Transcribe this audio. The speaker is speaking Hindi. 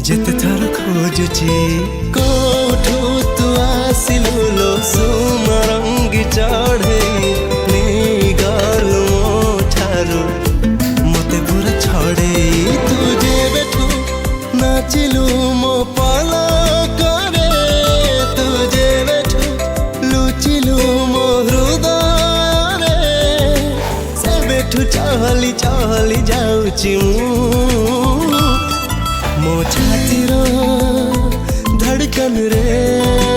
जेते थर खोजुची कोठू तू आसिलु लो सुमरंगी चढ़े नी गल मो ठारू मते पूरा छड़े तू जे बेठू नाचिलु मो पाला करे तू जे बेठू लुचिलु मो हृदय रे से बेठू चहली चहली जाउची मो छातीर धड़कन रे।